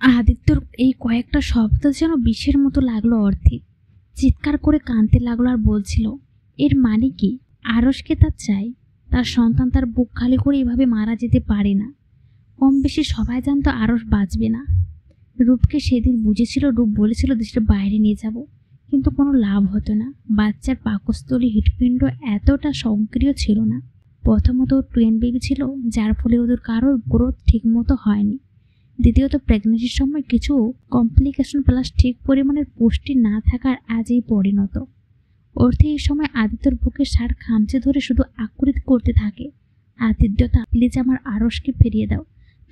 আদিত্যর এই কয়েকটা শব্দ যেন বিষের মতো লাগলো অর্থে। চিৎকার করে কাঁদতে লাগলো আর বলছিল, এর মানে কি? আরশকে তার চাই, তার সন্তান তার বুক খালি করে এভাবে মারা যেতে পারে না। কম বেশি সবাই জানতো আরশ বাঁচবে না। রূপকে সেদিন বুঝেছিল, রূপ বলেছিল দেশের বাইরে নিয়ে যাব, কিন্তু কোনো লাভ হতো না। বাচ্চার পাকস্থলী হৃৎপিণ্ড এতটা সক্রিয় ছিল না। প্রথমত টুয়েন বেবি ছিল, যার ফলে ওদের কারোর গ্রোথ ঠিক মতো হয়নি। দ্বিতীয়ত প্রেগনেন্সির সময় কিছু কমপ্লিকেশন প্লাস ঠিক পরিমাণের পুষ্টি না থাকার আজই পরিণত। অর্থে এই সময় আদিত্যর বুকে সার খামচে ধরে শুধু আকুতি করতে থাকে, আতিথ্যতা, প্লিজ আমার আরশকে ফিরিয়ে দাও।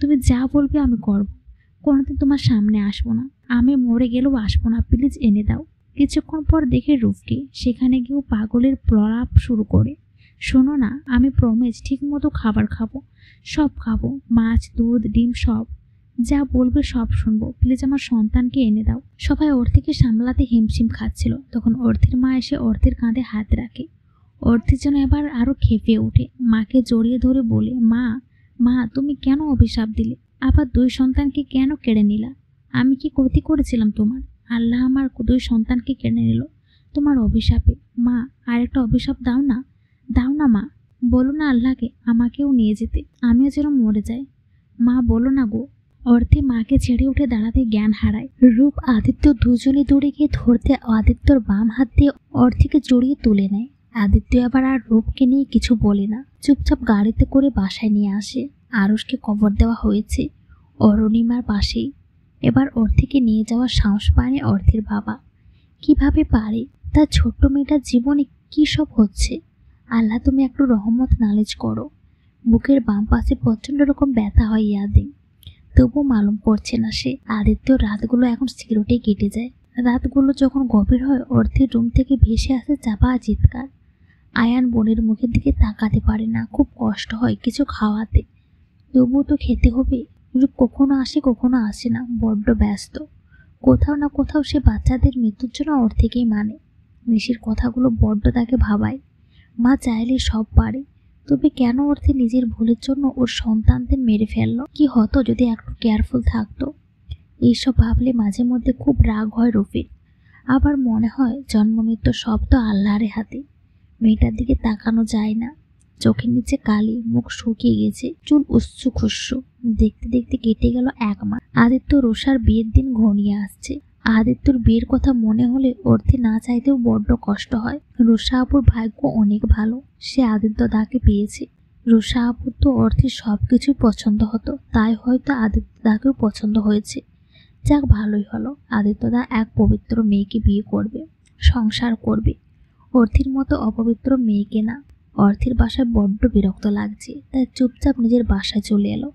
তুমি যা বলবে আমি করব, কোনোদিন তোমার সামনে আসবো না, আমি মরে গেলেও আসবো না, প্লিজ এনে দাও। কিছুক্ষণ পর দেখে রূপকে সেখানে গিয়েও পাগলের প্রলাপ শুরু করে, শোনো না, আমি প্রমিস ঠিক মতো খাবার খাবো, সব খাবো, মাছ, দুধ, ডিম, সব যা বলবে সব শুনবো, প্লিজ আমার সন্তানকে এনে দাও। সবাই অর্থিকে সামলাতে হিমশিম খাচ্ছিল। তখন অর্থের মা এসে অর্থের কাঁধে হাত রাখে। অর্থের জন্য এবার আরো খেপে ওঠে, মাকে জড়িয়ে ধরে বলে, মা, মা, তুমি কেন অভিশাপ দিলে? আবার দুই সন্তানকে কেন কেড়ে নিলা? আমি কি ক্ষতি করেছিলাম তোমার? আল্লাহ আমার দুই সন্তানকে কেড়ে নিল তোমার অভিশাপে। মা, আরেকটা অভিশাপ দাও না, দাও না মা, বলো না আল্লাহকে আমাকেও নিয়ে যেতে, আমিও যেন মরে যাই। মা বলো না গো। অর্থে মাকে ছেড়ে উঠে দাঁড়াতে জ্ঞান হারায়। রূপ, আদিত্য দুজনে দৌড়ে গিয়ে ধরতে আদিত্যর বাম হাত দিয়ে অর্থিকে জড়িয়ে তুলে নেয়। আদিত্য আবার আর রূপকে নিয়ে কিছু বলে না, চুপচাপ গাড়িতে করে বাসায় নিয়ে আসে। আরশকে কবর দেওয়া হয়েছে অরুণিমার পাশেই। এবার অর্থিকে নিয়ে যাওয়ার সাহস পায়নি অর্থের বাবা। কিভাবে পারে? তার ছোট্ট মেয়েটার জীবনে কি সব হচ্ছে? আল্লাহ তুমি একটু রহমত নালিশ করো। বুকের বাম পাশে প্রচন্ড রকম ব্যথা হয় ইয়াদিন, তবুও মালুম পড়ছে না সে। আদিত্য রাতগুলো এখন সিগারেটে কেটে যায়। রাতগুলো যখন গভীর হয়, অর্থের রুম থেকে ভেসে আসে চাপা চিৎকার। আয়ান বোনের মুখের দিকে তাকাতে পারে না, খুব কষ্ট হয় কিছু খাওয়াতে, তবুও তো খেতে হবে। রূপ কখনো আসে কখনো আসে না, বড্ড ব্যস্ত। কোথাও না কোথাও সে বাচ্চাদের মৃত্যুর জন্য অর্থেকেই মানে। নিশির কথাগুলো বড্ড তাকে ভাবায়। মা চাইলে সব পারে, তবে কেন অর্থে নিজের ভুলের জন্য ওর সন্তানদের মেরে ফেললো? কি হতো যদি একটু কেয়ারফুল থাকতো? এইসব ভাবলে মাঝে মধ্যে খুব রাগ হয় রফির। আবার মনে হয় জন্ম মৃত্যু সব তো আল্লাহর হাতে। মেয়েটার দিকে তাকানো যায় না, চোখের নিচে কালি, মুখ শুকিয়ে গেছে, চুল উচ্ছু খুস্সু। দেখতে দেখতে কেটে গেল 1 মাস। আদিত্য রোষার বিয়ের দিন ঘনিয়ে আসছে। আদিত্যর বিয়ের কথা মনে হলে অর্থে না চাইতেও বড্ড কষ্ট হয়। রুষা আপুর ভাগ্য অনেক ভালো, সে আদিত্য দাকে পেয়েছে। রুষা আপুর তো অর্থের সবকিছুই পছন্দ হতো, তাই হয়তো আদিত্য দাকেও পছন্দ হয়েছে। যাক, ভালোই হলো, আদিত্য দা এক পবিত্র মেয়েকে বিয়ে করবে, সংসার করবে, অর্থের মতো অপবিত্র মেয়েকে না। অর্থের বাসায় বড্ড বিরক্ত লাগছে, তাই চুপচাপ নিজের বাসায় চলে এলো।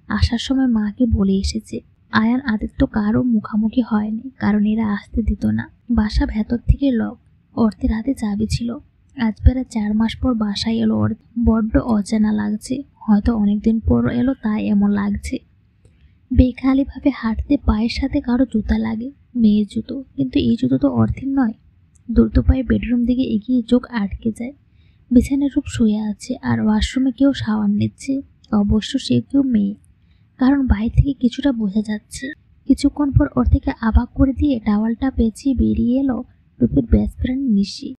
আসার সময় মাকে বলে এসেছে। আয়ান আদিত্য কারও মুখামুখি হয়নি, কারণ এরা আসতে দিত না। বাসা ভেতর থেকে লক, অর্থের হাতে চাবি ছিল। আজ প্রায় 4 মাস পর বাসায় এলো অর্থ। বড্ড অচেনা লাগছে, হয়তো অনেকদিন পর এলো তাই এমন লাগছে। বেখালিভাবে হাঁটতে পায়ের সাথে কারো জুতা লাগে, মেয়ের জুতো, কিন্তু এই জুতো তো অর্থের নয়। দ্রুত পায়ে বেডরুম দিকে এগিয়ে চোখ আটকে যায়। বিছানায় রূপ শুয়ে আছে আর ওয়াশরুমে কেউ শাওয়ার নিচ্ছে। অবশ্য সে কেউ মেয়ে, কারণ বাইরে থেকে কিছুটা বোঝা যাচ্ছে। কিছুক্ষণ পর অর্থেকে অবাক করে দিয়ে টাওয়ালটা পেঁচিয়ে বেরিয়ে এলো রূপের বেস্ট ফ্রেন্ড নিশি।